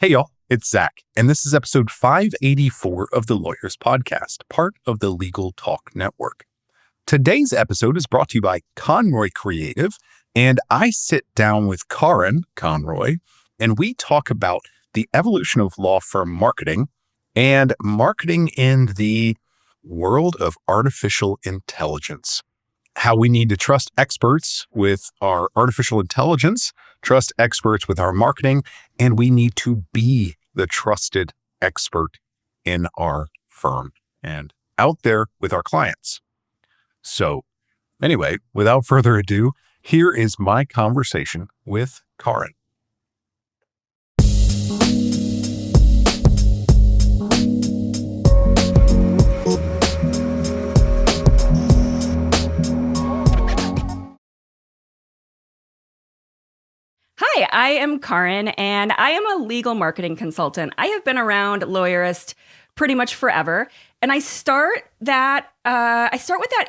Hey, y'all, it's Zack, and this is episode 584 of the Lawyerist Podcast, part of the Legal Talk Network. Today's episode is brought to you by Conroy Creative, and I sit down with Karin, Conroy, and we talk about the evolution of law firm marketing and marketing in the world of artificial intelligence. How we need to trust experts with our artificial intelligence, trust experts with our marketing, and we need to be the trusted expert in our firm and out there with our clients. So anyway, without further ado, here is my conversation with Karin. Hi, I am Karin, and I am a legal marketing consultant. I have been around Lawyerist pretty much forever, and I start with that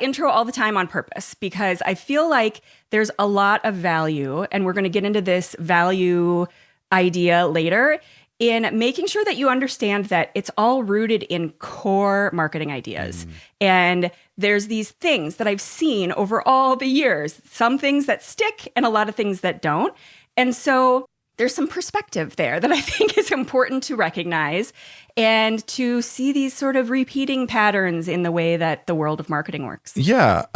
intro all the time on purpose because I feel like there's a lot of value, and we're going to get into this value idea later, in making sure that you understand that it's all rooted in core marketing ideas. And there's these things that I've seen over all the years, some things that stick and a lot of things that don't. And so there's some perspective there that I think is important to recognize and to see these sort of repeating patterns in the way that the world of marketing works. Yeah.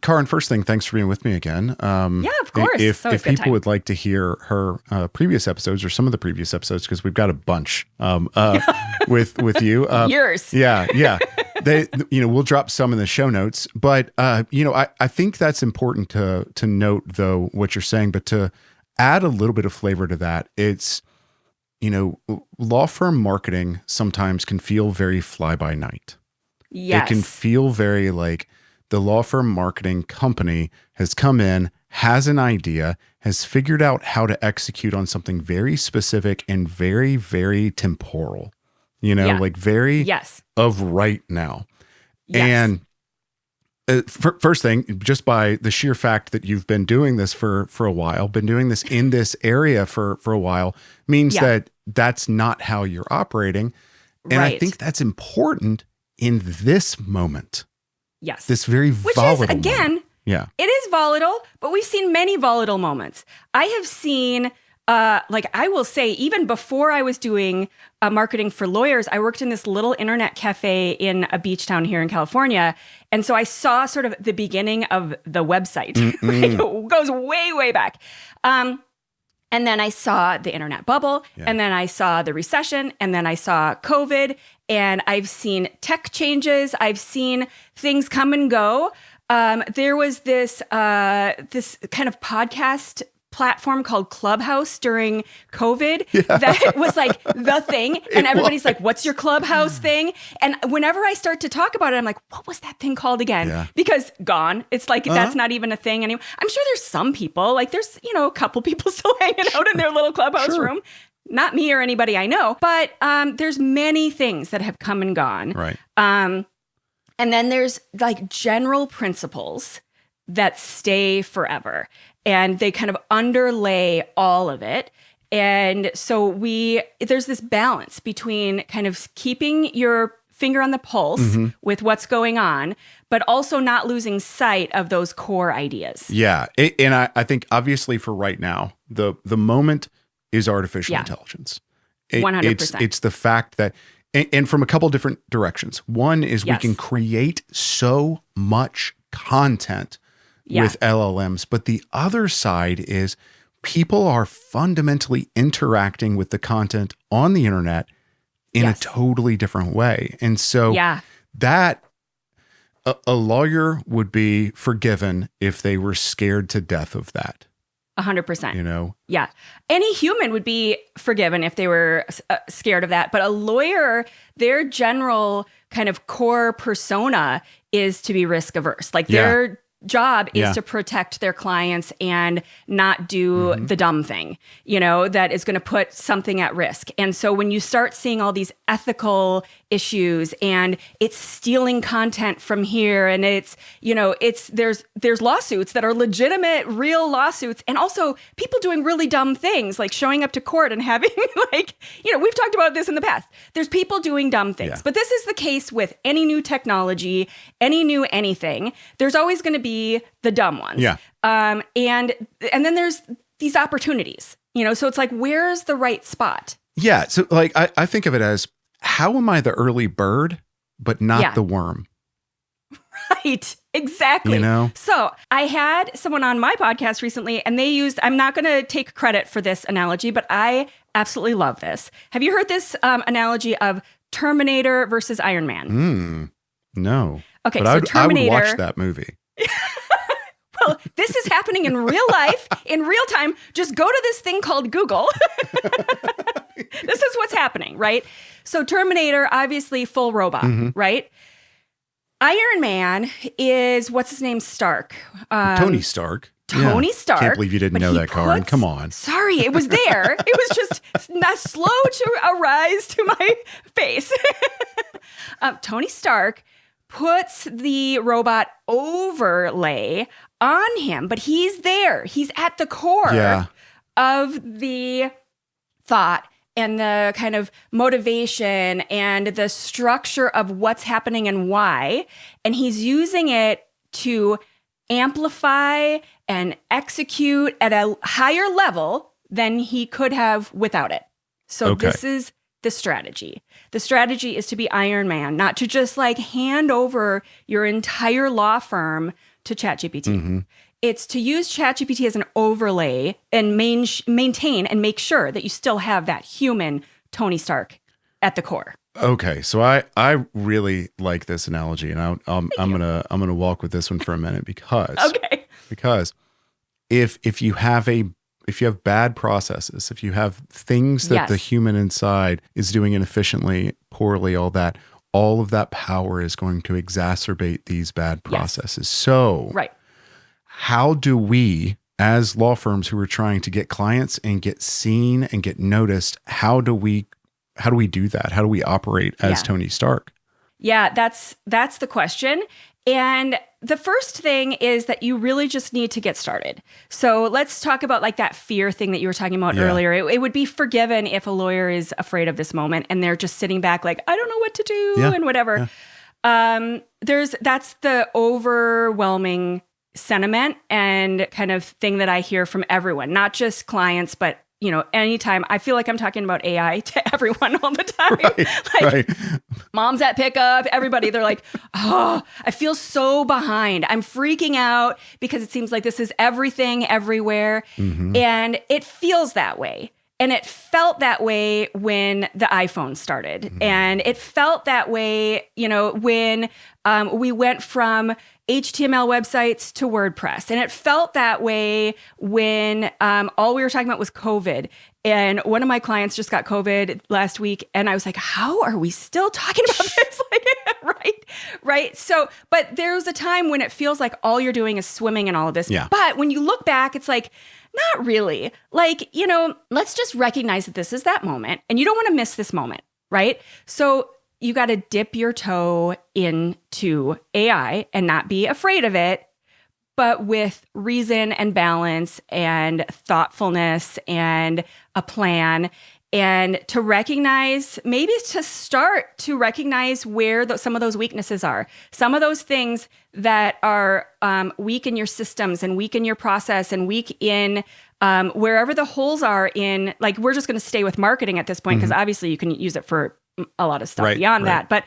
Karin, first thing, thanks for being with me again. Yeah, of course. If people would like to hear her previous episodes or some of the previous episodes, because we've got a bunch with you. Years. Yeah. We'll drop some in the show notes. But, I think that's important to note, though, what you're saying, but to add a little bit of flavor to that, it's, law firm marketing sometimes can feel very fly by night. Yes. It can feel very like the law firm marketing company has come in, has an idea, has figured out how to execute on something very specific and very, very temporal, like very of right now. Yes. And first thing, just by the sheer fact that you've been doing this for a while, been doing this in this area for a while, means that that's not how you're operating. And I think that's important in this moment. Yes. This very volatile moment. It is volatile, but we've seen many volatile moments. I have seen, I will say, even before I was doing marketing for lawyers, I worked in this little internet cafe in a beach town here in California. And so I saw sort of the beginning of the website. It goes way, way back. And then I saw the internet bubble, and then I saw the recession, and then I saw COVID, and I've seen tech changes. I've seen things come and go. There was this kind of podcast platform called Clubhouse during COVID that was like the thing. And everybody's like, what's your Clubhouse thing? And whenever I start to talk about it, I'm like, what was that thing called again? Yeah. Because gone. It's like, that's not even a thing anymore. I'm sure there's some people, like there's, a couple people still hanging out in their little Clubhouse room. Not me or anybody I know, but there's many things that have come and gone. Right. And then there's like general principles that stay forever. And they kind of underlay all of it. And so there's this balance between kind of keeping your finger on the pulse with what's going on, but also not losing sight of those core ideas. Yeah. And I think obviously for right now, the moment is artificial intelligence. 100%. It's the fact that, and from a couple different directions. One is we can create so much content with LLMs. But the other side is people are fundamentally interacting with the content on the internet in a totally different way. And so that a lawyer would be forgiven if they were scared to death of that. 100%. Yeah. Any human would be forgiven if they were scared of that. But a lawyer, their general kind of core persona is to be risk averse. Like job is Yeah. to protect their clients and not do the dumb thing, that is going to put something at risk. And so when you start seeing all these ethical issues and it's stealing content from here and there's lawsuits that are legitimate, real lawsuits, and also people doing really dumb things like showing up to court and having we've talked about this in the past. There's people doing dumb things, but this is the case with any new technology, any new anything. There's always going to be the dumb ones. Yeah. And then there's these opportunities, so it's like, where's the right spot? Yeah. So like, I think of it as, how am I the early bird, but not the worm? Right. Exactly. So I had someone on my podcast recently and I'm not going to take credit for this analogy, but I absolutely love this. Have you heard this analogy of Terminator versus Iron Man? No. Okay. But so Terminator, I would watch that movie. Well, this is happening in real life, in real time. Just go to this thing called Google. This is what's happening, right? So Terminator, obviously full robot, right? Iron Man is, what's his name? Stark. Tony Stark. Tony Stark. Can't believe you didn't know that, Karin. Come on. Sorry, it was there. It was just not slow to arise to my face. Tony Stark puts the robot overlay on him, but he's there. He's at the core of the thought and the kind of motivation and the structure of what's happening and why. And he's using it to amplify and execute at a higher level than he could have without it. So this is the strategy. The strategy is to be Iron Man, not to just like hand over your entire law firm to ChatGPT. It's to use ChatGPT as an overlay and maintain and make sure that you still have that human Tony Stark at the core. Okay, so I really like this analogy, and I'm gonna walk with this one for a minute because if you have bad processes, if you have things that the human inside is doing inefficiently, poorly, all of that power is going to exacerbate these bad processes. So how do we, as law firms who are trying to get clients and get seen and get noticed, how do we do that? How do we operate as Tony Stark? Yeah, that's the question. And the first thing is that you really just need to get started. So let's talk about like that fear thing that you were talking about earlier. It would be forgiven if a lawyer is afraid of this moment and they're just sitting back like, I don't know what to do and whatever. That's the overwhelming sentiment and kind of thing that I hear from everyone, not just clients, but anytime. I feel like I'm talking about AI to everyone all the time. Moms at pickup, everybody, they're like, oh, I feel so behind. I'm freaking out because it seems like this is everything everywhere. And it feels that way. And it felt that way when the iPhone started. And it felt that way, when we went from HTML websites to WordPress. And it felt that way when all we were talking about was COVID. And one of my clients just got COVID last week. And I was like, how are we still talking about this? Right. So, but there was a time when it feels like all you're doing is swimming in all of this. But when you look back, it's like, not really. Like, let's just recognize that this is that moment. And you don't want to miss this moment, right? So you got to dip your toe into AI and not be afraid of it, but with reason and balance and thoughtfulness and a plan, and to recognize, maybe to start to recognize where some of those weaknesses are, some of those things that are weak in your systems and weak in your process and weak in wherever the holes are in, like, we're just going to stay with marketing at this point, because obviously you can use it for a lot of stuff beyond that. But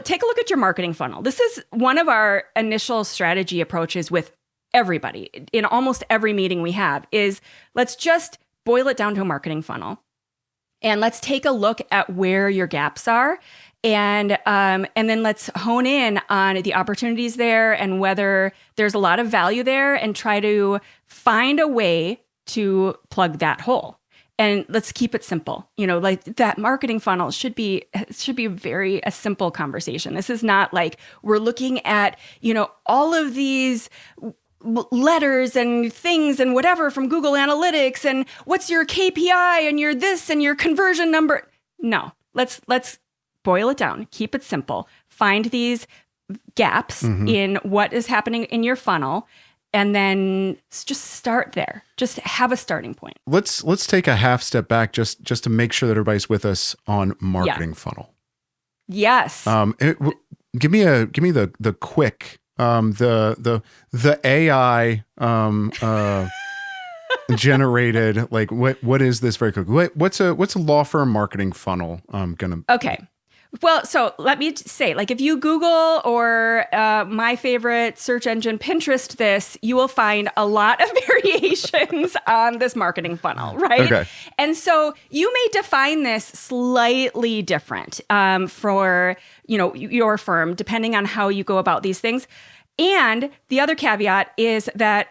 take a look at your marketing funnel. This is one of our initial strategy approaches with everybody in almost every meeting we have is, let's just boil it down to a marketing funnel. And let's take a look at where your gaps are. And then let's hone in on the opportunities there and whether there's a lot of value there, and try to find a way to plug that hole. And let's keep it simple. Like that marketing funnel should be a simple conversation. This is not like we're looking at, all of these letters and things and whatever from Google Analytics and what's your KPI and your this and your conversion number. No, let's boil it down. Keep it simple. Find these gaps in what is happening in your funnel. And then just start there. Just have a starting point. Let's take a half step back just to make sure that everybody's with us on marketing funnel. Yes. Give me the quick the AI generated, like what is this very quick? What's a law firm marketing funnel gonna? Okay. Well, so let me say, like if you Google or my favorite search engine, Pinterest, you will find a lot of variations on this marketing funnel, right? Okay. And so you may define this slightly different for, your firm, depending on how you go about these things. And the other caveat is that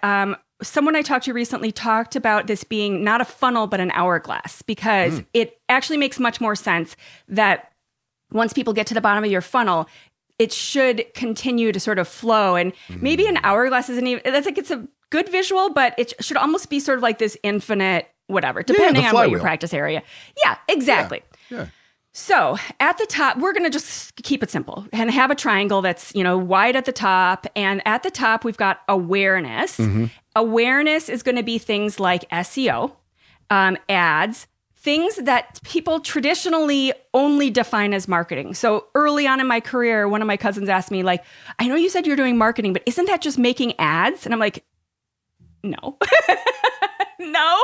someone I talked to recently talked about this being not a funnel, but an hourglass, because it actually makes much more sense that once people get to the bottom of your funnel, it should continue to sort of flow. And maybe an hourglass isn't even, that's like, it's a good visual, but it should almost be sort of like this infinite whatever, depending on what your practice area. Yeah, exactly. Yeah. So at the top, we're going to just keep it simple and have a triangle that's, wide at the top. And at the top, we've got awareness. Awareness is going to be things like SEO, ads, things that people traditionally only define as marketing. So early on in my career, one of my cousins asked me, like, I know you said you're doing marketing, but isn't that just making ads? And I'm like, no. No,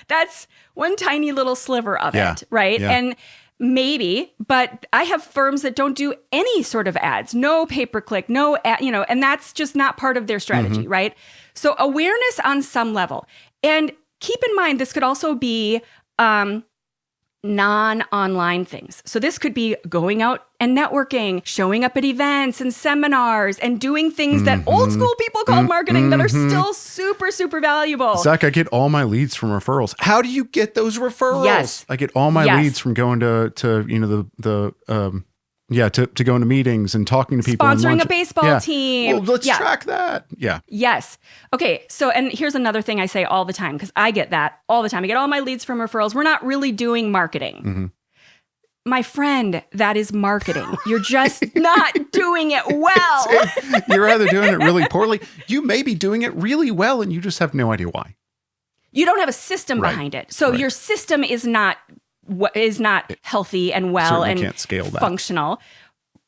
that's one tiny little sliver of it, right? Yeah. And maybe, but I have firms that don't do any sort of ads, no pay-per-click, no ad, and that's just not part of their strategy, right? So awareness on some level. And keep in mind, this could also be non-online things. So this could be going out and networking, showing up at events and seminars, and doing things that old school people called marketing that are still super, super valuable. Zack, I get all my leads from referrals. How do you get those referrals? Yes. I get all my leads from going to to going to meetings and talking to people. Sponsoring a baseball team. Well, let's track that. Yeah. Yes. Okay. So, and here's another thing I say all the time, because I get that all the time. I get all my leads from referrals. We're not really doing marketing. My friend, that is marketing. You're just not doing it well. You're either doing it really poorly. You may be doing it really well, and you just have no idea why. You don't have a system behind it. So your system is not healthy and well and can't scale that. Functional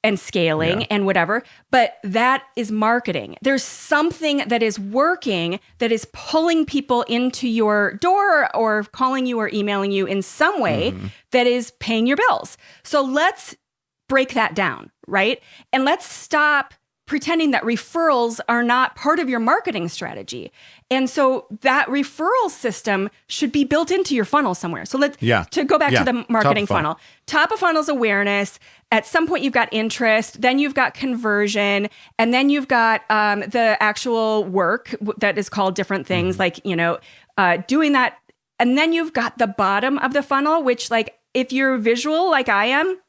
and scaling and whatever. But that is marketing. There's something that is working that is pulling people into your door or calling you or emailing you in some way that is paying your bills. So let's break that down, right? And let's stop pretending that referrals are not part of your marketing strategy. And so that referral system should be built into your funnel somewhere. So to go back to the marketing funnel. Top of funnel is awareness. At some point you've got interest, then you've got conversion, and then you've got the actual work that is called different things like, doing that. And then you've got the bottom of the funnel, which like, if you're visual like I am,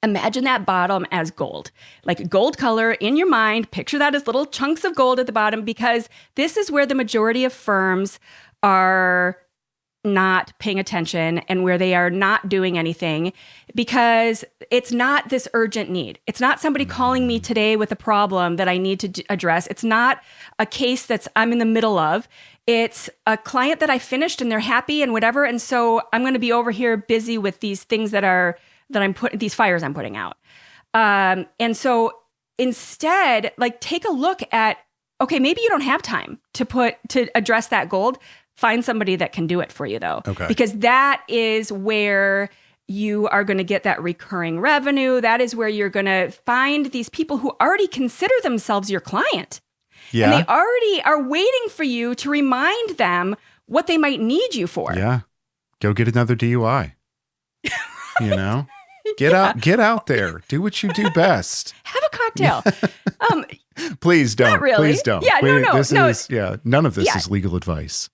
imagine that bottom as gold, like gold color in your mind. Picture that as little chunks of gold at the bottom, because this is where the majority of firms are not paying attention and where they are not doing anything, because it's not this urgent need. It's not somebody calling me today with a problem that I need to address. It's not a case I'm in the middle of. It's a client that I finished and they're happy and whatever. And so I'm going to be over here busy with these things that these fires I'm putting out. And so instead, like, take a look at, okay, maybe you don't have time to address that gold. Find somebody that can do it for you though. Okay. Because that is where you are going to get that recurring revenue. That is where you're going to find these people who already consider themselves your client. Yeah. And they already are waiting for you to remind them what they might need you for. Yeah. Go get another DUI. Get out there. Do what you do best. Have a cocktail. Please don't. Not really. Please don't. Yeah, no. None of this is legal advice.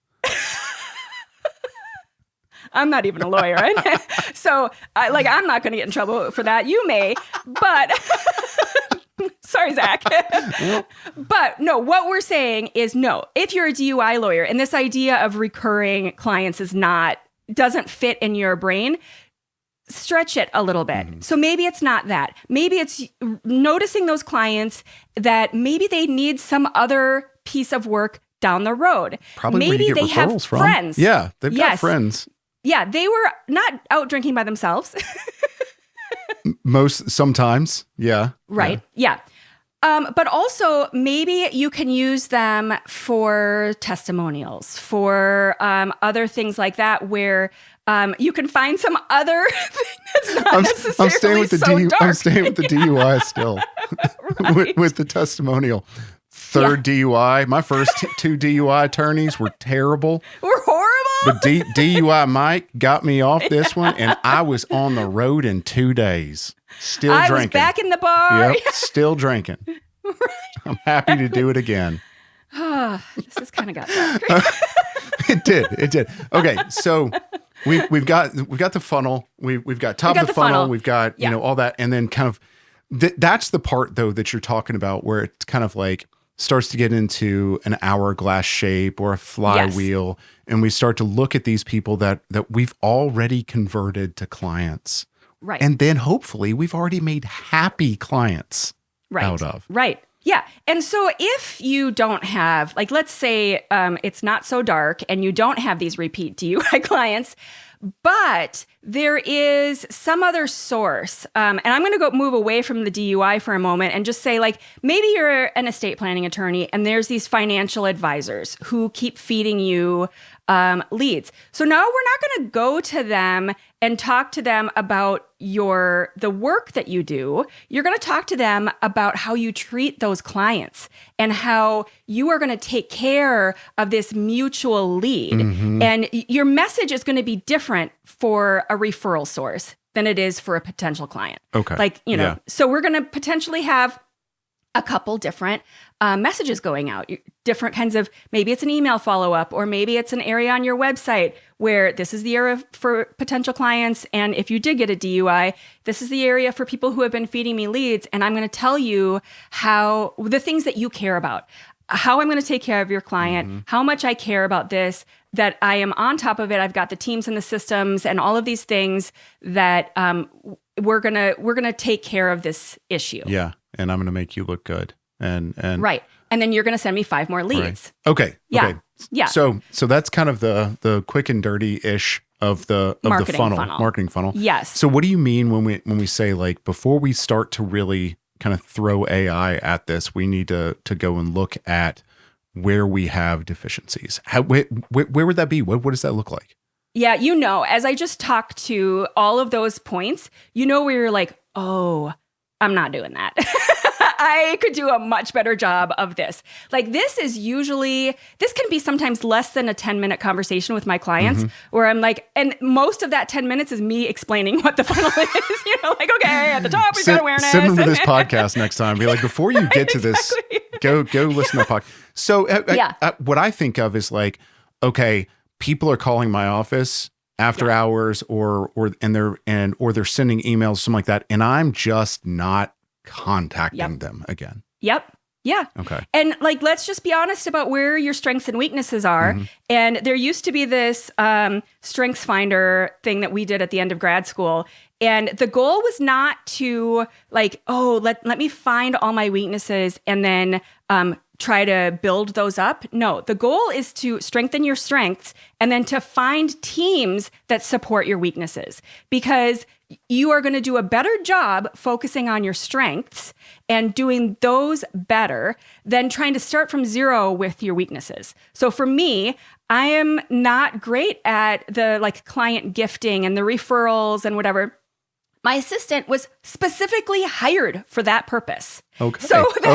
I'm not even a lawyer. Right? So I'm not going to get in trouble for that. You may, but sorry, Zach. But no, what we're saying is no, if you're a DUI lawyer and this idea of recurring clients doesn't fit in your brain, stretch it a little bit. Mm-hmm. So maybe it's not that. Maybe it's noticing those clients that maybe they need some other piece of work down the road. Probably maybe where you get they have referrals from. Friends. Yeah, they've got friends. Yeah, they were not out drinking by themselves. Sometimes, yeah. Right, yeah. But also, maybe you can use them for testimonials, for other things like that, where you can find some other thing that's not necessarily I'm staying with the dark. I'm staying with the DUI still, with the testimonial. Third DUI. My first two DUI attorneys were terrible. We're horrible. But DUI Mike got me off this one, and I was on the road in 2 days. Still drinking. I was back in the bar. Yep, still drinking. Right. I'm happy to do it again. This has kind of got dark. It did. Okay, so we've got the funnel. We've got top of the funnel. We've got all that, and then kind of that's the part though that you're talking about where it's kind of like starts to get into an hourglass shape or a flywheel, and we start to look at these people that we've already converted to clients, right? And then hopefully we've already made happy clients out of, right. Yeah. And so if you don't have, let's say it's not so dark and you don't have these repeat DUI clients, but there is some other source. And I'm going to move away from the DUI for a moment and just say, maybe you're an estate planning attorney and there's these financial advisors who keep feeding you leads. So now we're not going to go to them and talk to them about the work that you do. You're going to talk to them about how you treat those clients and how you are going to take care of this mutual lead. Mm-hmm. And your message is going to be different for a referral source than it is for a potential client. Okay. So we're going to potentially have a couple different messages going out, different kinds of, maybe it's an email follow-up, or maybe it's an area on your website where this is the area for potential clients. And if you did get a DUI, this is the area for people who have been feeding me leads. And I'm going to tell you how the things that you care about, how I'm going to take care of your client, how much I care about this, that I am on top of it. I've got the teams and the systems and all of these things that we're going to take care of this issue. Yeah. And I'm going to make you look good. And right. And then you're going to send me 5 more leads. Right. Okay. Yeah. Okay. Yeah. So that's kind of the quick and dirty ish of the marketing funnel. Yes. So what do you mean when we say before we start to really kind of throw AI at this, we need to go and look at where we have deficiencies? Where would that be? What does that look like? Yeah. As I just talked to all of those points, where you're like, oh, I'm not doing that. I could do a much better job of this. This can be sometimes less than a 10-minute conversation with my clients where I'm and most of that 10 minutes is me explaining what the funnel is. Okay, at the top we've got awareness. Send them to this podcast next time. Be like, before you get to this, go listen to the podcast. So what I think of is okay, people are calling my office after hours or they're sending emails, something like that, and I'm just not contacting them again. Yep. Yeah. Okay. And let's just be honest about where your strengths and weaknesses are. Mm-hmm. And there used to be this strengths finder thing that we did at the end of grad school. And the goal was not to let me find all my weaknesses and then try to build those up. No, the goal is to strengthen your strengths and then to find teams that support your weaknesses, because you are going to do a better job focusing on your strengths and doing those better than trying to start from zero with your weaknesses. So for me, I am not great at the client gifting and the referrals and whatever. My assistant was specifically hired for that purpose. Okay. So in the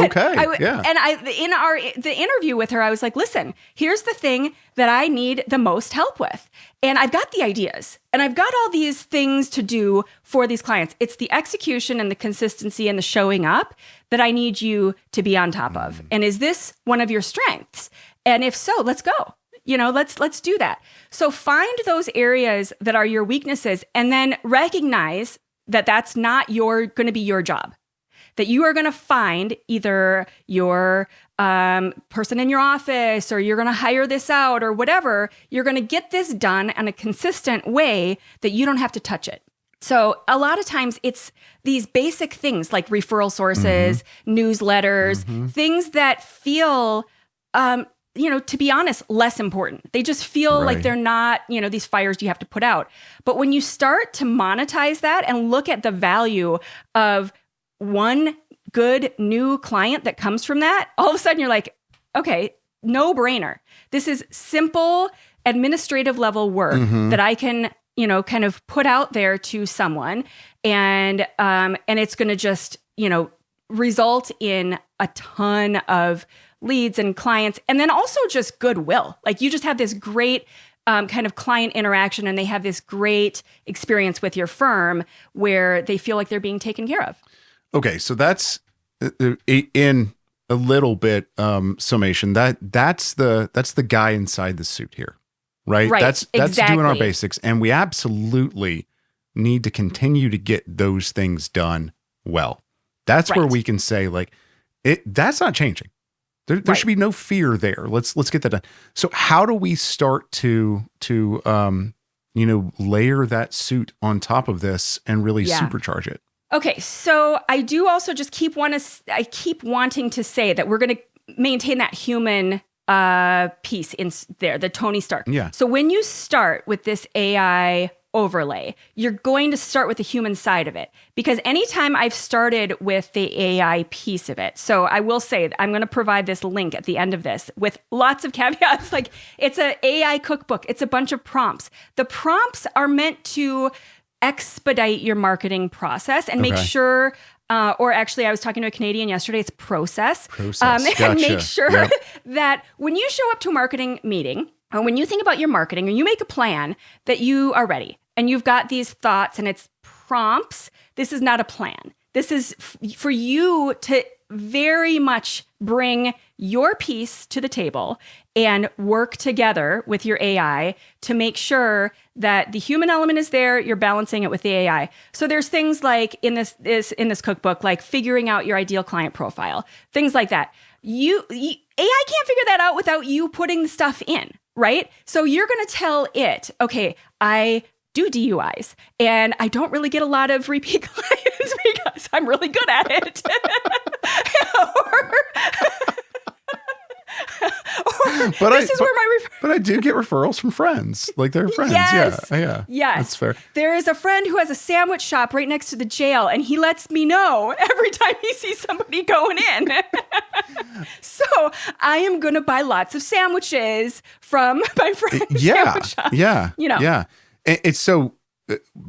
interview with her, I was like, listen, here's the thing that I need the most help with. And I've got the ideas and I've got all these things to do for these clients. It's the execution and the consistency and the showing up that I need you to be on top of. And is this one of your strengths? And if so, let's go. let's do that. So find those areas that are your weaknesses and then recognize that that's not going to be your job. That you are going to find either your person in your office, or you're going to hire this out, or whatever. You're going to get this done in a consistent way that you don't have to touch it. So a lot of times it's these basic things like referral sources, newsletters, things that feel, to be honest, less important. They just feel like they're not, these fires you have to put out. But when you start to monetize that and look at the value of one good new client that comes from that, all of a sudden you're like, okay, no brainer. This is simple administrative level work that I can, kind of put out there to someone, and it's going to just, result in a ton of leads and clients, and then also just goodwill. Like you just have this great kind of client interaction, and they have this great experience with your firm where they feel like they're being taken care of. Okay, so that's in a little bit summation. That's the guy inside the suit here, right? That's exactly. Doing our basics, and we absolutely need to continue to get those things done well. That's where we can say that's not changing. There should be no fear there. Let's get that done. So how do we start to layer that suit on top of this and really supercharge it? Okay, so I do also just keep wanting to say that we're going to maintain that human piece in there, the Tony Stark. Yeah. So when you start with this AI overlay, you're going to start with the human side of it, because anytime I've started with the AI piece of it, so I will say I'm going to provide this link at the end of this with lots of caveats. Like it's an AI cookbook. It's a bunch of prompts. The prompts are meant to expedite your marketing process and make sure, or actually I was talking to a Canadian yesterday, it's process. Gotcha. And make sure that when you show up to a marketing meeting, or when you think about your marketing, or you make a plan, that you are ready and you've got these thoughts and it's prompts. This is not a plan. This is for you to very much bring your piece to the table and work together with your AI to make sure that the human element is there. You're balancing it with the AI. So there's things like in this cookbook, like figuring out your ideal client profile, things like that. AI can't figure that out without you putting the stuff in, right? So you're going to tell it, okay, I do DUIs and I don't really get a lot of repeat clients because I'm really good at it. But I do get referrals from friends. Like they're friends. Yes. Yeah. Yes. That's fair. There is a friend who has a sandwich shop right next to the jail, and he lets me know every time he sees somebody going in. So I am going to buy lots of sandwiches from my friend's sandwich shop. Yeah. It's so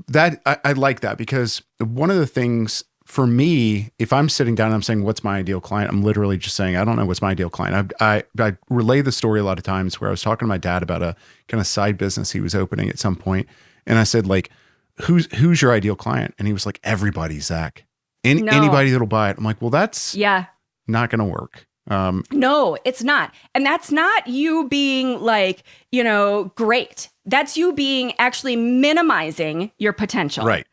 that I like that, because one of the things for me, if I'm sitting down and I'm saying, what's my ideal client? I'm literally just saying, I don't know what's my ideal client. I relay the story a lot of times where I was talking to my dad about a kind of side business he was opening at some point. And I said, like, who's your ideal client? And he was like, everybody, Zach. Anybody that'll buy it. I'm like, well, that's not going to work. No, it's not. And that's not you being like, great. That's you being actually minimizing your potential. Right.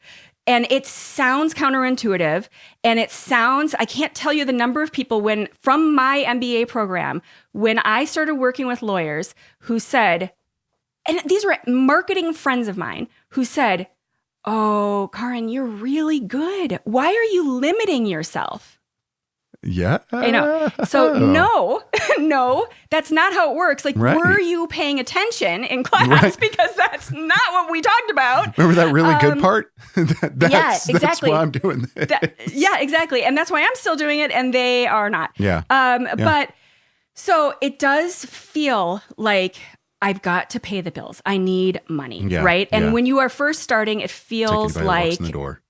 And it sounds counterintuitive. And I can't tell you the number of people from my MBA program, when I started working with lawyers who said, and these were marketing friends of mine who said, oh, Karin, you're really good. Why are you limiting yourself? Yeah. I know. So no, that's not how it works. Like, were you paying attention in class? Right. Because that's not what we talked about. Remember that really good part? Exactly. That's why I'm doing this. Exactly. And that's why I'm still doing it, and they are not. Yeah. But so it does feel like I've got to pay the bills. I need money, right? And when you are first starting, it feels like in the door.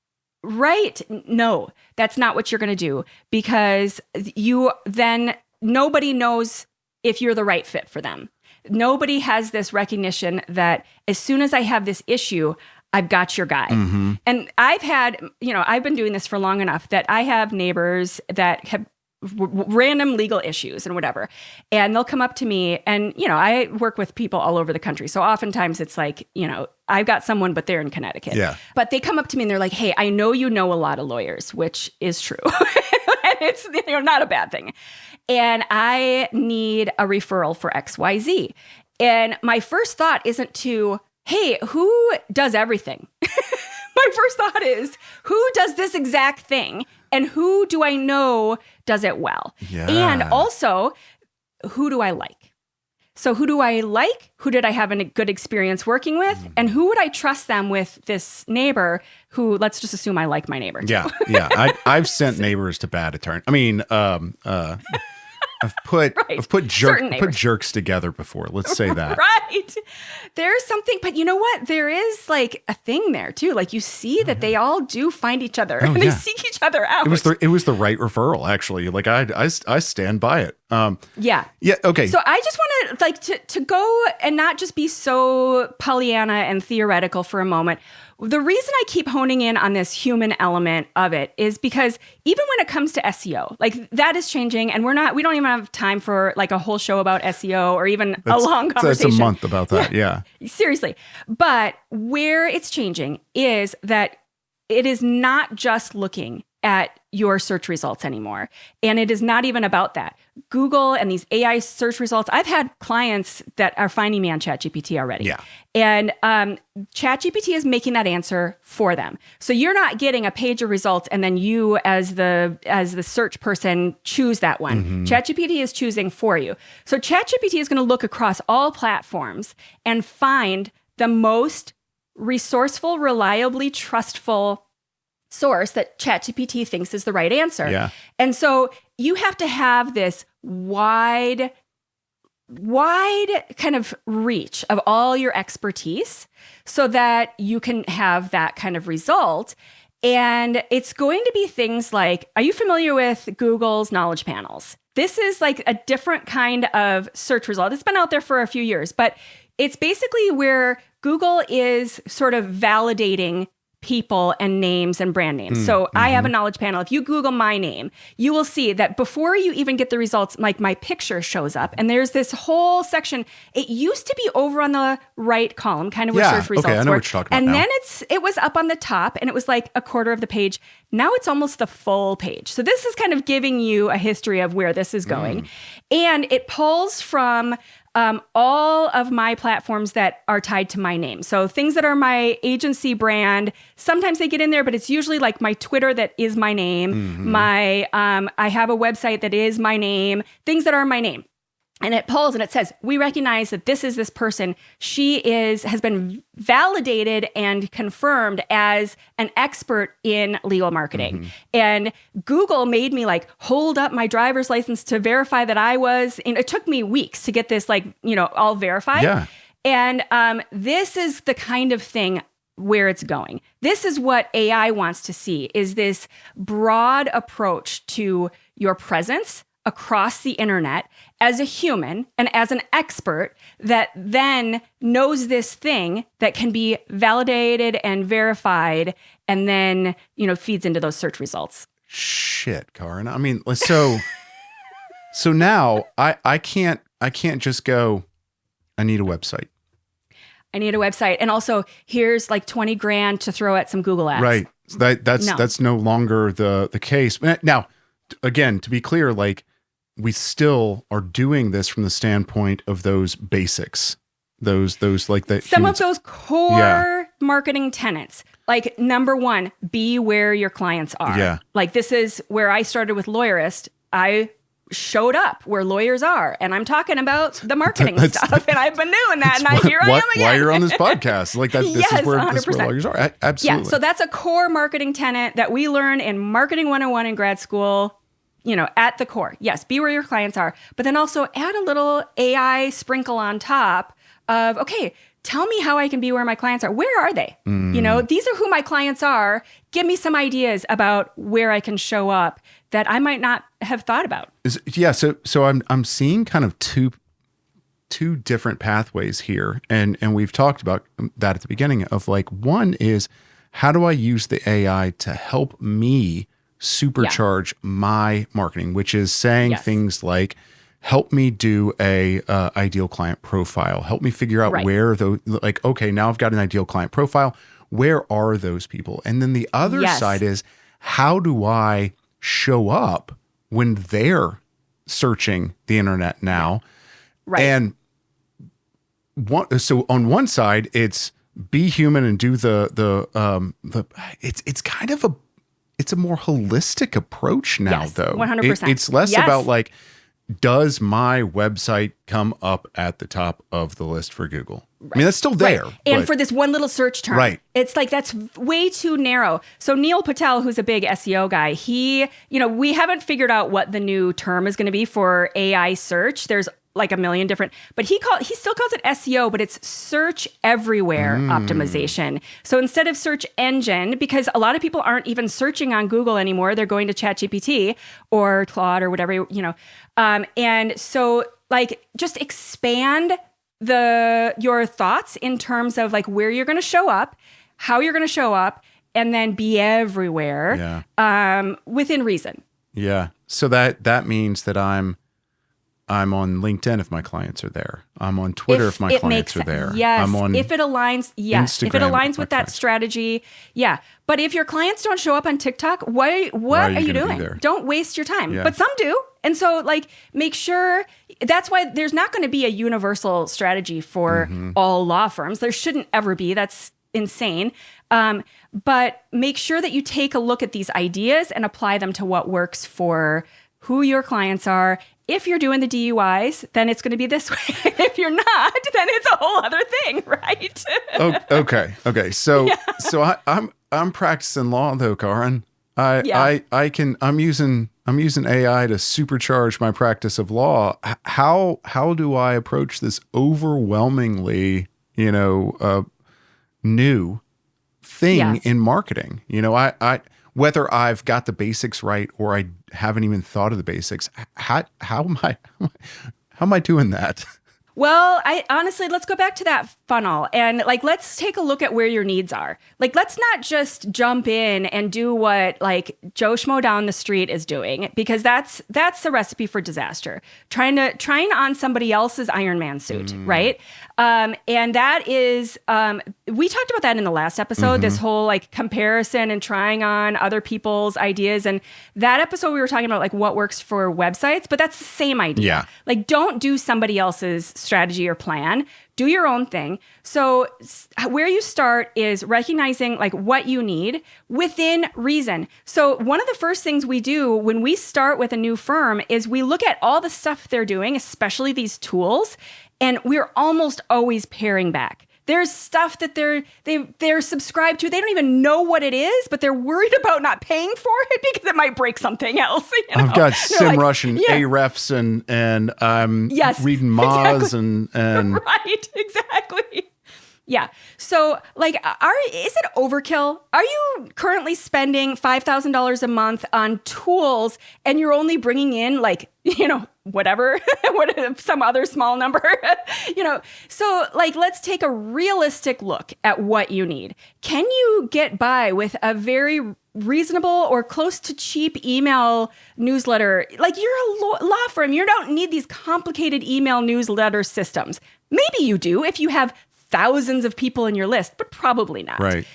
Right. No, that's not what you're going to do, because nobody knows if you're the right fit for them. Nobody has this recognition that as soon as I have this issue, I've got your guy. Mm-hmm. And I've been doing this for long enough that I have neighbors that have random legal issues and whatever. And they'll come up to me and, I work with people all over the country. So oftentimes it's like, I've got someone, but they're in Connecticut. Yeah. But they come up to me and they're like, hey, I know you know a lot of lawyers, which is true. And it's not a bad thing. And I need a referral for XYZ. And my first thought isn't to, hey, who does everything? My first thought is, who does this exact thing? And who do I know does it well? Yeah. And also, who do I like? So who do I like? Who did I have a good experience working with? And who would I trust them with this neighbor who, let's just assume I like my neighbor too. Yeah. I've sent neighbors to bad attorneys. I mean, I've put jerks together before. Let's say that. Right. There's something, but you know what? There is like a thing there too. Like you see that they all do find each other and they seek each other out. It was the right referral, actually. Like I stand by it. Yeah. Okay. So I just want to like to go and not just be so Pollyanna and theoretical for a moment. The reason I keep honing in on this human element of it is because even when it comes to SEO, like that is changing, and we don't even have time for like a whole show about SEO or even a long conversation. That's a month about that. Yeah. Seriously. But where it's changing is that it is not just looking at your search results anymore. And it is not even about that. Google and these AI search results, I've had clients that are finding me on ChatGPT already. Yeah. And ChatGPT is making that answer for them. So you're not getting a page of results and then you as the search person choose that one. Mm-hmm. ChatGPT is choosing for you. So ChatGPT is going to look across all platforms and find the most resourceful, reliably trustful source that ChatGPT thinks is the right answer. Yeah. And so you have to have this wide kind of reach of all your expertise so that you can have that kind of result. And it's going to be things like, are you familiar with Google's knowledge panels? This is like a different kind of search result. It's been out there for a few years, but it's basically where Google is sort of validating people and names and brand names. So I have a knowledge panel. If you Google my name, you will see that before you even get the results, like my picture shows up. And there's this whole section. It used to be over on the right column, kind of where search results I know were. what you're talking about and now. then it was up on the top and it was like a quarter of the page. Now it's almost the full page. So this is kind of giving you a history of where this is going. And it pulls from all of my platforms that are tied to my name. So things that are my agency brand, sometimes they get in there, but it's usually like my Twitter that is my name. My I have a website that is my name, things that are my name. And it pulls and it says, we recognize that this is this person. She has been validated and confirmed as an expert in legal marketing. And Google made me like hold up my driver's license to verify that I was, and it took me weeks to get this all verified. Yeah. And this is the kind of thing where it's going. This is what AI wants to see, is this broad approach to your presence across the internet as a human and as an expert that then knows this thing that can be validated and verified and then, feeds into those search results. Shit, Karin. I mean, so now I can't just go, I need a website. I need a website. And also here's like 20 grand to throw at some Google ads. Right. That's no longer the case. Now, again, to be clear, like, we still are doing this from the standpoint of those basics, those like that. Some of those core marketing tenets, like number one, be where your clients are. Yeah. Like this is where I started with Lawyerist. I showed up where lawyers are, and I'm talking about the marketing stuff, and I've been doing that, and here I am again. Why you're on this podcast? Like that. This Yes, is where 100%. lawyers are. Absolutely. Yeah. So that's a core marketing tenet that we learn in Marketing 101 in grad school. At the core, yes, be where your clients are, but then also add a little AI sprinkle on top of, okay, tell me how I can be where my clients are. Where are they? These are who my clients are. Give me some ideas about where I can show up that I might not have thought about. So I'm seeing kind of two different pathways here, and we've talked about that at the beginning of like, one is, how do I use the AI to help me supercharge my marketing, which is saying Yes. things like, help me do a ideal client profile. Help me figure out Right. where those, like, okay, now I've got an ideal client profile. Where are those people? And then the other Yes. side is, how do I show up when they're searching the internet now? Right. And so on one side, it's be human and do it's kind of it's a more holistic approach now, Yes, though. 100%. It's less Yes. about like, does my website come up at the top of the list for Google? I mean, that's still there. Right. And but- for this one little search term, Right. it's like that's way too narrow. So Neil Patel, who's a big SEO guy, we haven't figured out what the new term is going to be for AI search. There's like a million different, but he still calls it SEO, but it's search everywhere optimization. So instead of search engine, because a lot of people aren't even searching on Google anymore, they're going to ChatGPT or Claude or whatever, and so like just expand your thoughts in terms of like where you're going to show up, how you're going to show up, and then be everywhere within reason. Yeah. So that means that I'm on LinkedIn if my clients are there. I'm on Twitter if my clients are there. Yes. I'm on if it aligns, yes. Instagram if it aligns if my with that clients- strategy, yeah. But if your clients don't show up on TikTok, what are you gonna be doing? there? Don't waste your time. Yeah. But some do. And so like make sure that's why there's not going to be a universal strategy for all law firms. There shouldn't ever be. That's insane. But make sure that you take a look at these ideas and apply them to what works for who your clients are. If you're doing the DUIs, then it's going to be this way. If you're not, then it's a whole other thing, right? Okay. So I'm practicing law though, Karin. I'm using AI to supercharge my practice of law. How do I approach this overwhelmingly, new thing in marketing? I whether I've got the basics right or I haven't even thought of the basics. How am I doing that? Well, let's go back to that funnel and like, let's take a look at where your needs are. Like, let's not just jump in and do what like Joe Schmo down the street is doing, because that's the recipe for disaster. Trying on somebody else's Iron Man suit, right? And that is, we talked about that in the last episode, this whole like comparison and trying on other people's ideas. And that episode we were talking about like what works for websites, but that's the same idea. Yeah. Like, don't do somebody else's strategy or plan. Do your own thing. So where you start is recognizing like what you need within reason. So one of the first things we do when we start with a new firm is we look at all the stuff they're doing, especially these tools, and we're almost always paring back. There's stuff that they're subscribed to. They don't even know what it is, but they're worried about not paying for it because it might break something else. I've got SEMrush and yeah. Ahrefs and I'm Yes, reading Moz exactly. and Right, exactly. Yeah. So, like, is it overkill? Are you currently spending $5,000 a month on tools and you're only bringing in, like, whatever, some other small number, So, like, let's take a realistic look at what you need. Can you get by with a very reasonable or close to cheap email newsletter? Like, you're a law firm. You don't need these complicated email newsletter systems. Maybe you do if you have thousands of people in your list, but probably not. Right.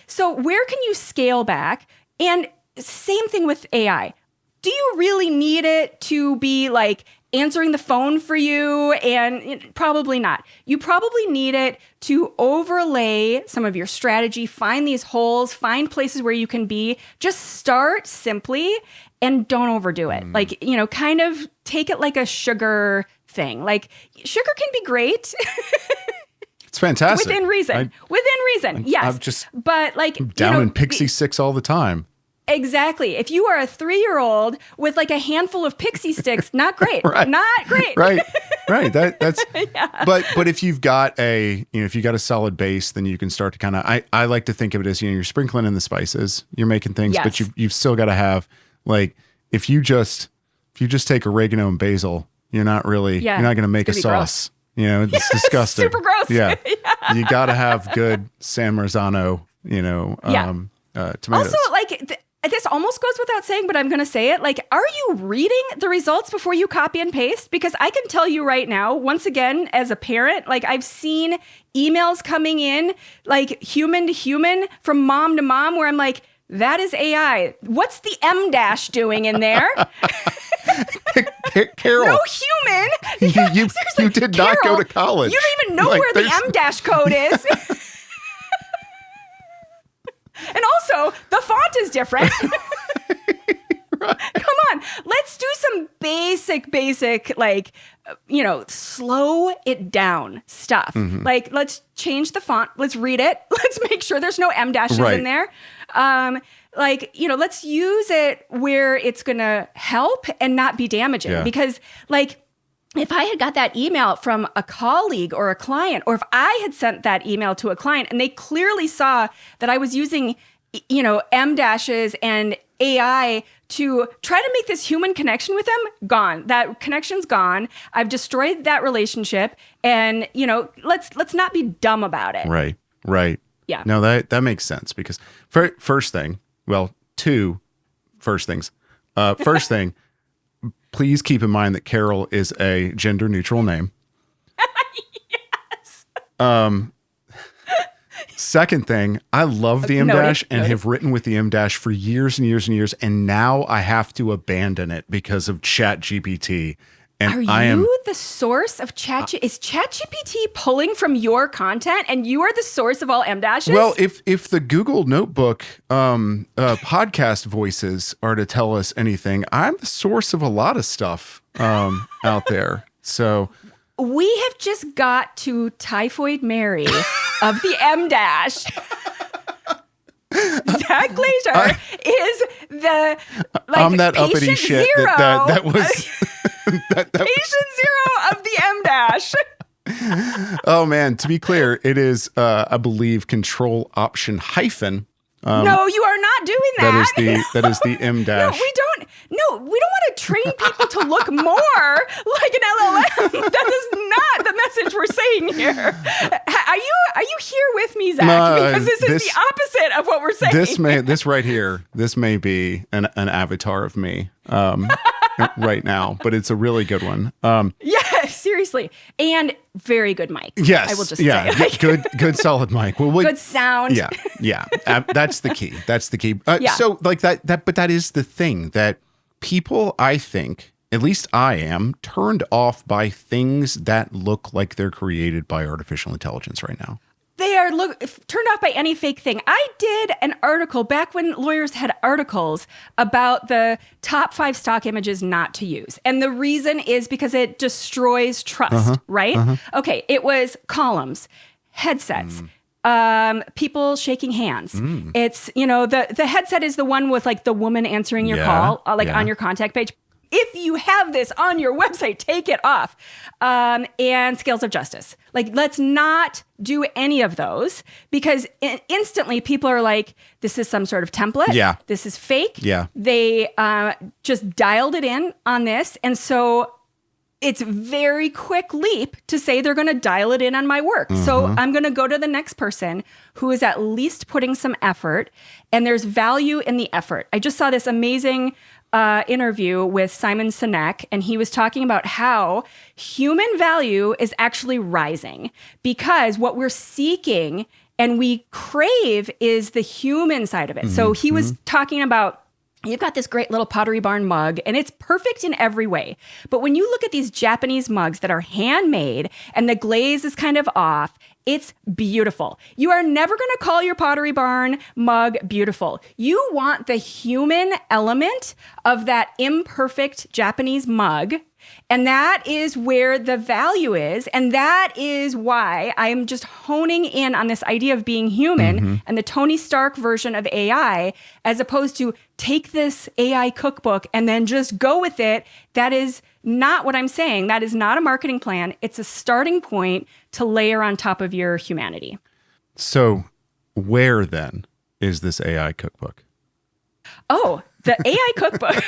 So where can you scale back? And same thing with AI. Do you really need it to be like answering the phone for you? And probably not. You probably need it to overlay some of your strategy, find these holes, find places where you can be. Just start simply and don't overdo it. Like, kind of take it like a sugar thing. Like, sugar can be great. it's fantastic. Within reason. Yes. But like, down in Pixie 6 all the time. Exactly. If you are a 3-year-old with like a handful of pixie sticks, not great. Right. Not great. Right. That's Yeah. But if you've got a solid base, then you can start to kind of I like to think of it as you're sprinkling in the spices, you're making things, Yes. but you've still got to have, like, if you just take oregano and basil, you're not going to make a It's sauce. It's disgusting. Super gross. Yeah. You got to have good San Marzano, tomatoes. Also, like, this almost goes without saying, but I'm going to say it. Like, are you reading the results before you copy and paste? Because I can tell you right now, once again, as a parent, like I've seen emails coming in, like human to human from mom to mom, where I'm like, that is AI. What's the M dash doing in there? Carol. No human. You did not go to college. You don't even know where the M dash code is. And also, the font is different. Right. Come on. Let's do some basic, like, slow it down stuff. Mm-hmm. Like, let's change the font. Let's read it. Let's make sure there's no M dashes in there. Let's use it where it's going to help and not be damaging. Yeah. Because, like, if I had got that email from a colleague or a client, or if I had sent that email to a client and they clearly saw that I was using, M dashes and AI to try to make this human connection with them, gone. That connection's gone. I've destroyed that relationship, and let's not be dumb about it. Right. Yeah. No, that makes sense, because first thing, well, two first things. First thing, please keep in mind that Carol is a gender neutral name. Yes. Second thing, I love the M dash and have written with the M dash for years and years and years, and now I have to abandon it because of ChatGPT. And are you the source of Chat? Is ChatGPT pulling from your content, and you are the source of all M dashes? Well, if the Google Notebook podcast voices are to tell us anything, I'm the source of a lot of stuff out there. So we have just got to Typhoid Mary of the M dash. Zack Glaser is the I'm that uppity shit that was patient zero of the M dash. Oh man, to be clear, it is I believe Control Option hyphen. No, you are not doing that. That is the M dash. We don't want to train people to look more like an LLM. That is not the message we're saying here. Are you here with me, Zach? Because this is the opposite of what we're saying. This right here, this may be an avatar of me right now, but it's a really good one. Yeah, seriously. And very good mic. Yes. I will just say. Good solid mic. Well, good sound. Yeah. That's the key. So like that, but that is the thing that people, I think, at least I am, turned off by things that look like they're created by artificial intelligence right now. They are turned off by any fake thing. I did an article back when lawyers had articles about the top 5 stock images not to use. And the reason is because it destroys trust, right? Okay, it was columns, headsets, people shaking hands. It's, the headset is the one with like the woman answering your call, on your contact page. If you have this on your website, take it off. And scales of justice. Like, let's not do any of those, because instantly people are like, this is some sort of template. Yeah. This is fake. Yeah. They just dialed it in on this. And so it's very quick leap to say they're going to dial it in on my work. So I'm going to go to the next person who is at least putting some effort, and there's value in the effort. I just saw this amazing interview with Simon Sinek, and he was talking about how human value is actually rising, because what we're seeking and we crave is the human side of it. So he was talking about, you've got this great little Pottery Barn mug, and it's perfect in every way. But when you look at these Japanese mugs that are handmade and the glaze is kind of off, it's beautiful. You are never going to call your Pottery Barn mug beautiful. You want the human element of that imperfect Japanese mug. And that is where the value is. And that is why I'm just honing in on this idea of being human and the Tony Stark version of AI, as opposed to take this AI cookbook and then just go with it. That is not what I'm saying. That is not a marketing plan. It's a starting point to layer on top of your humanity. So where then is this AI cookbook? Oh, the AI cookbook.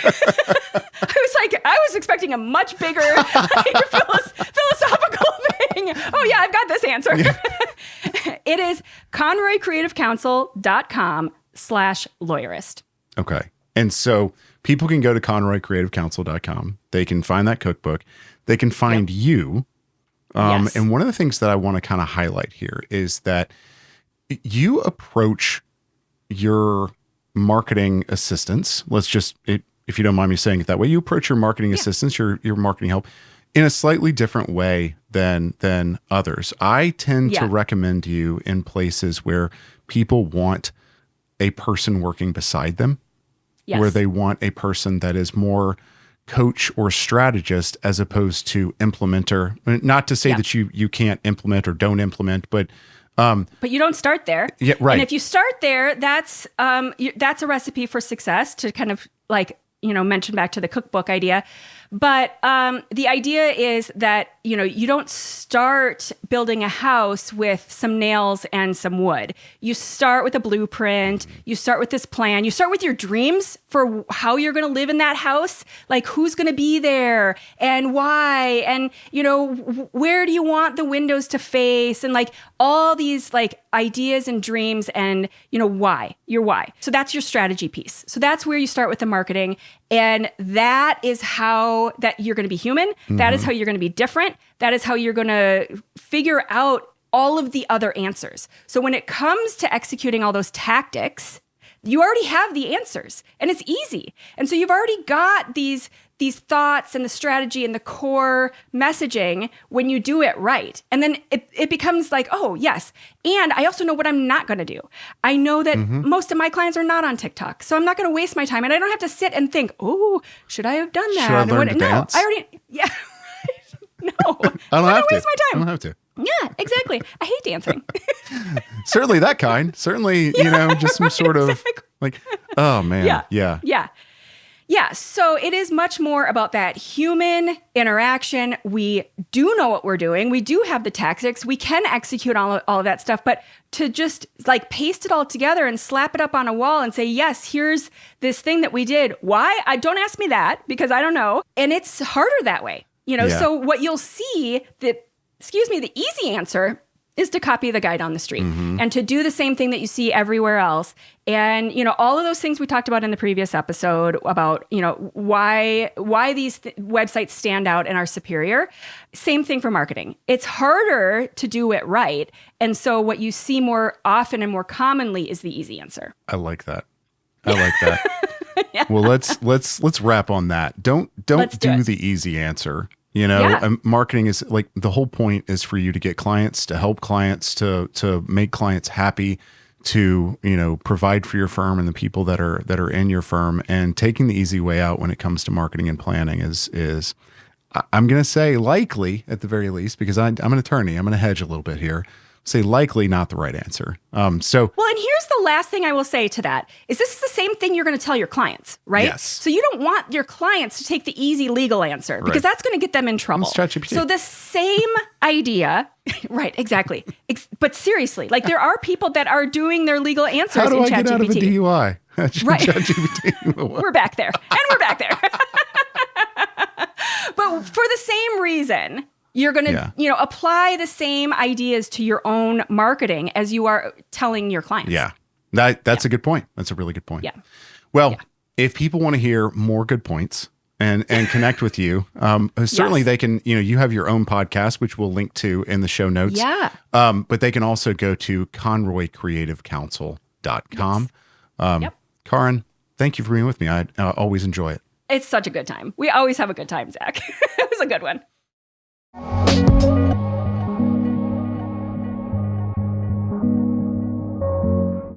I was expecting a much bigger philosophical thing. Oh yeah, I've got this answer. Yeah. It is ConroyCreativeCounsel.com/lawyerist. Okay. And so people can go to conroycreativecounsel.com. They can find that cookbook. They can find you. Yes. And one of the things that I want to kind of highlight here is that you approach your marketing assistants. If you don't mind me saying it that way, you approach your marketing assistants, your marketing help in a slightly different way than others. I tend to recommend you in places where people want a person working beside them, where they want a person that is more coach or strategist as opposed to implementer. Not to say that you can't implement or don't implement, but you don't start there. Yeah, right. And if you start there, that's a recipe for success, to kind of like, mention back to the cookbook idea. But the idea is that, you don't start building a house with some nails and some wood. You start with a blueprint. You start with this plan. You start with your dreams for how you're going to live in that house, like who's going to be there and why, and, where do you want the windows to face, and like all these like ideas and dreams and, why, your why. So that's your strategy piece. So that's where you start with the marketing. And that is how that you're going to be human. Mm-hmm. That is how you're going to be different. That is how you're going to figure out all of the other answers. So when it comes to executing all those tactics, you already have the answers, and it's easy. And so you've already got these thoughts and the strategy and the core messaging when you do it right. And then it becomes like, oh, yes. And I also know what I'm not going to do. I know that most of my clients are not on TikTok, so I'm not going to waste my time. And I don't have to sit and think, oh, should I have done that? Should I learn to dance? I already, no. I don't have to. Waste my time. I don't have to. Yeah, exactly. I hate dancing. Certainly that kind. Certainly, just some sort of like, oh man. Yeah. So it is much more about that human interaction. We do know what we're doing. We do have the tactics. We can execute all of that stuff. But to just like paste it all together and slap it up on a wall and say, yes, here's this thing that we did. Why? Don't ask me that, because I don't know. And it's harder that way. So what you'll see, the easy answer is to copy the guy down the street and to do the same thing that you see everywhere else. And, all of those things we talked about in the previous episode about, why these websites stand out and are superior. Same thing for marketing. It's harder to do it right. And so what you see more often and more commonly is the easy answer. I like that. Yeah. Well, let's wrap on that. Don't do the easy answer. Marketing is like, the whole point is for you to get clients, to help clients, to make clients happy, to, provide for your firm and the people that are in your firm. And taking the easy way out when it comes to marketing and planning is I'm going to say likely, at the very least, because I'm an attorney, I'm going to hedge a little bit here, say likely not the right answer. Well, and here's the last thing I will say to that is this is the same thing you're going to tell your clients, right? Yes. So you don't want your clients to take the easy legal answer, because that's going to get them in trouble. So the same idea, right? Exactly. But seriously, like there are people that are doing their legal answers in ChatGPT. How do I get out of a DUI? Right. ChatGPT. We're back there. But for the same reason, you're going to, apply the same ideas to your own marketing as you are telling your clients. Yeah. That's a good point. That's a really good point. Yeah. Well, if people want to hear more good points and connect with you, certainly they can, you have your own podcast, which we'll link to in the show notes. Yeah. But they can also go to conroycreativecounsel.com. Karin, thank you for being with me. I always enjoy it. It's such a good time. We always have a good time, Zach. It was a good one.